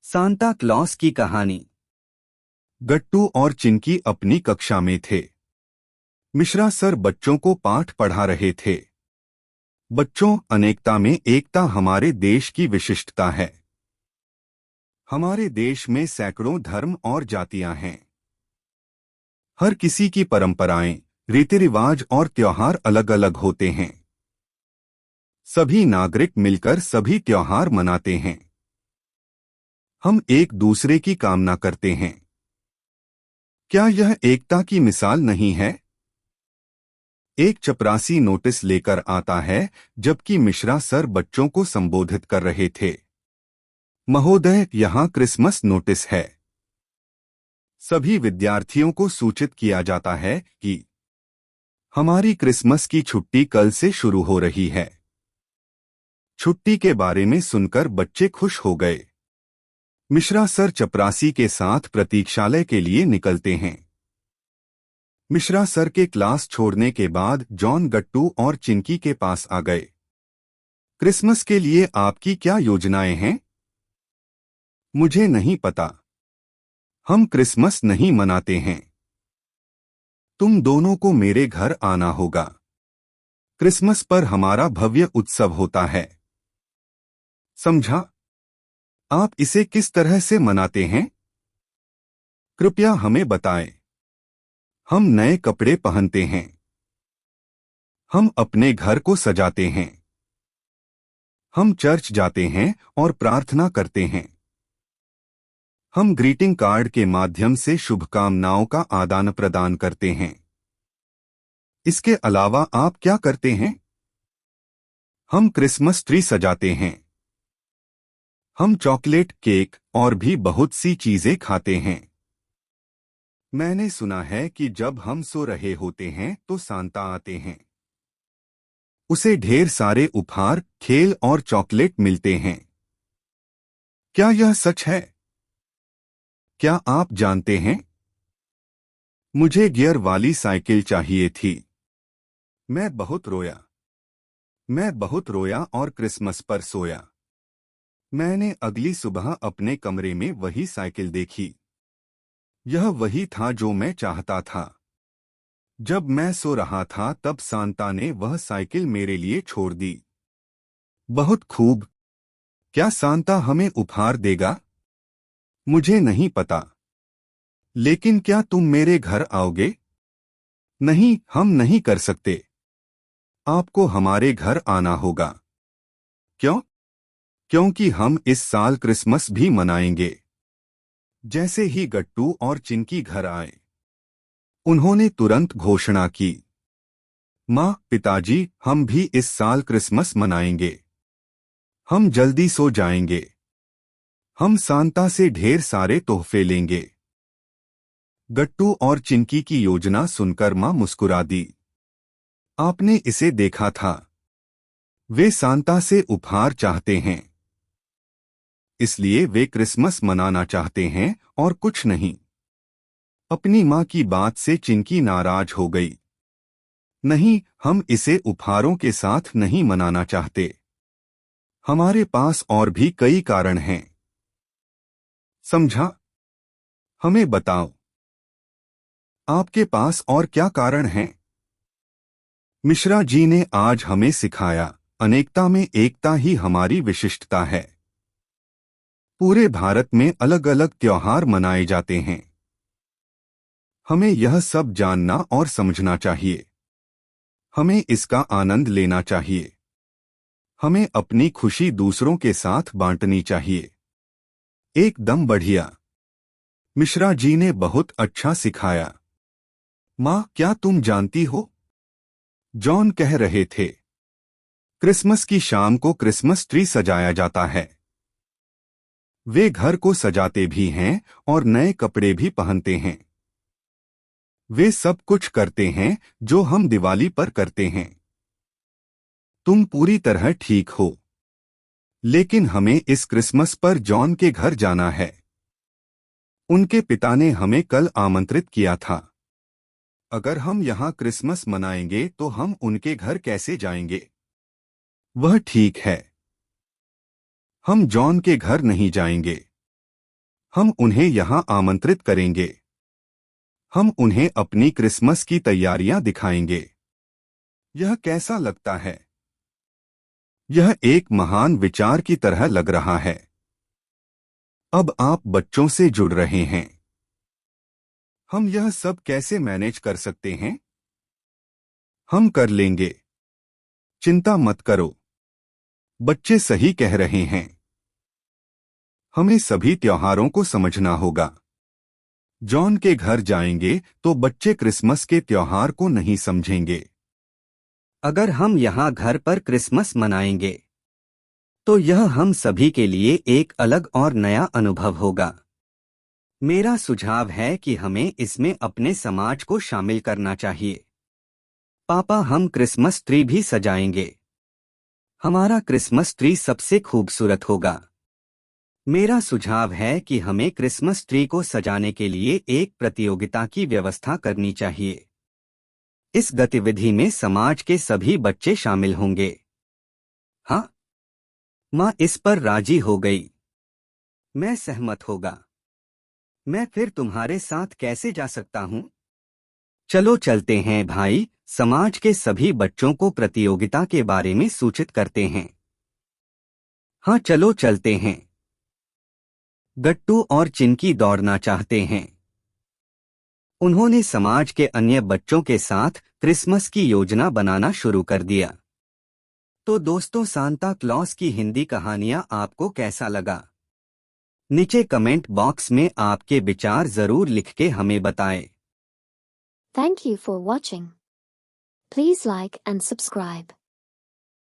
Santa Claus की कहानी। गट्टू और चिंकी अपनी कक्षा में थे। मिश्रा सर बच्चों को पाठ पढ़ा रहे थे। बच्चों, अनेकता में एकता हमारे देश की विशिष्टता है। हमारे देश में सैकड़ों धर्म और जातियां हैं। हर किसी की परंपराएं, रीति रिवाज और त्योहार अलग अलग होते हैं। सभी नागरिक मिलकर सभी त्योहार मनाते हैं। हम एक दूसरे की कामना करते हैं। क्या यह एकता की मिसाल नहीं है? एक चपरासी नोटिस लेकर आता है जबकि मिश्रा सर बच्चों को संबोधित कर रहे थे। महोदय, यहाँ क्रिसमस नोटिस है। सभी विद्यार्थियों को सूचित किया जाता है कि हमारी क्रिसमस की छुट्टी कल से शुरू हो रही है। छुट्टी के बारे में सुनकर बच्चे खुश हो गए। मिश्रा सर चपरासी के साथ प्रतीक्षालय के लिए निकलते हैं। मिश्रा सर के क्लास छोड़ने के बाद जॉन गट्टू और चिंकी के पास आ गए। क्रिसमस के लिए आपकी क्या योजनाएं हैं? मुझे नहीं पता। हम क्रिसमस नहीं मनाते हैं। तुम दोनों को मेरे घर आना होगा। क्रिसमस पर हमारा भव्य उत्सव होता है। समझा? आप इसे किस तरह से मनाते हैं? कृपया हमें बताएं। हम नए कपड़े पहनते हैं। हम अपने घर को सजाते हैं। हम चर्च जाते हैं और प्रार्थना करते हैं। हम ग्रीटिंग कार्ड के माध्यम से शुभकामनाओं का आदान प्रदान करते हैं। इसके अलावा आप क्या करते हैं? हम क्रिसमस ट्री सजाते हैं। हम चॉकलेट, केक और भी बहुत सी चीजें खाते हैं। मैंने सुना है कि जब हम सो रहे होते हैं तो सांता आते हैं। उसे ढेर सारे उपहार, खेल और चॉकलेट मिलते हैं। क्या यह सच है? क्या आप जानते हैं? मुझे गियर वाली साइकिल चाहिए थी। मैं बहुत रोया। मैं बहुत रोया और क्रिसमस पर सोया। मैंने अगली सुबह अपने कमरे में वही साइकिल देखी। यह वही था जो मैं चाहता था। जब मैं सो रहा था तब सांता ने वह साइकिल मेरे लिए छोड़ दी। बहुत खूब। क्या सांता हमें उपहार देगा? मुझे नहीं पता। लेकिन क्या तुम मेरे घर आओगे? नहीं, हम नहीं कर सकते। आपको हमारे घर आना होगा। क्यों? क्योंकि हम इस साल क्रिसमस भी मनाएंगे। जैसे ही गट्टू और चिंकी घर आए, उन्होंने तुरंत घोषणा की, माँ, पिताजी, हम भी इस साल क्रिसमस मनाएंगे। हम जल्दी सो जाएंगे। हम सांता से ढेर सारे तोहफे लेंगे। गट्टू और चिंकी की योजना सुनकर माँ मुस्कुरा दी। आपने इसे देखा था। वे सांता से उपहार चाहते हैं। इसलिए वे क्रिसमस मनाना चाहते हैं और कुछ नहीं। अपनी माँ की बात से चिंकी नाराज हो गई। नहीं, हम इसे उपहारों के साथ नहीं मनाना चाहते। हमारे पास और भी कई कारण हैं। समझा? हमें बताओ, आपके पास और क्या कारण हैं? मिश्रा जी ने आज हमें सिखाया, अनेकता में एकता ही हमारी विशिष्टता है। पूरे भारत में अलग अलग त्योहार मनाए जाते हैं। हमें यह सब जानना और समझना चाहिए। हमें इसका आनंद लेना चाहिए। हमें अपनी खुशी दूसरों के साथ बांटनी चाहिए। एकदम बढ़िया। मिश्रा जी ने बहुत अच्छा सिखाया। माँ, क्या तुम जानती हो? जॉन कह रहे थे, क्रिसमस की शाम को क्रिसमस ट्री सजाया जाता है। वे घर को सजाते भी हैं और नए कपड़े भी पहनते हैं। वे सब कुछ करते हैं जो हम दिवाली पर करते हैं। तुम पूरी तरह ठीक हो। लेकिन हमें इस क्रिसमस पर जॉन के घर जाना है। उनके पिता ने हमें कल आमंत्रित किया था। अगर हम यहाँ क्रिसमस मनाएंगे तो हम उनके घर कैसे जाएंगे? वह ठीक है। हम जॉन के घर नहीं जाएंगे। हम उन्हें यहाँ आमंत्रित करेंगे। हम उन्हें अपनी क्रिसमस की तैयारियां दिखाएंगे। यह कैसा लगता है? यह एक महान विचार की तरह लग रहा है। अब आप बच्चों से जुड़ रहे हैं। हम यह सब कैसे मैनेज कर सकते हैं? हम कर लेंगे। चिंता मत करो। बच्चे सही कह रहे हैं। हमें सभी त्योहारों को समझना होगा। जॉन के घर जाएंगे तो बच्चे क्रिसमस के त्योहार को नहीं समझेंगे। अगर हम यहाँ घर पर क्रिसमस मनाएंगे तो यह हम सभी के लिए एक अलग और नया अनुभव होगा। मेरा सुझाव है कि हमें इसमें अपने समाज को शामिल करना चाहिए। पापा, हम क्रिसमस ट्री भी सजाएंगे। हमारा क्रिसमस ट्री सबसे खूबसूरत होगा। मेरा सुझाव है कि हमें क्रिसमस ट्री को सजाने के लिए एक प्रतियोगिता की व्यवस्था करनी चाहिए। इस गतिविधि में समाज के सभी बच्चे शामिल होंगे। हाँ, माँ इस पर राजी हो गई। मैं सहमत होगा। मैं फिर तुम्हारे साथ कैसे जा सकता हूँ? चलो चलते हैं भाई, समाज के सभी बच्चों को प्रतियोगिता के बारे में सूचित करते हैं। हाँ चलो चलते हैं। गट्टू और चिंकी दौड़ना चाहते हैं। उन्होंने समाज के अन्य बच्चों के साथ क्रिसमस की योजना बनाना शुरू कर दिया। तो दोस्तों, सांता क्लॉस की हिंदी कहानियाँ आपको कैसा लगा? नीचे कमेंट बॉक्स में आपके विचार जरूर लिख के हमें बताएं। Thank you for watching. Please like and subscribe.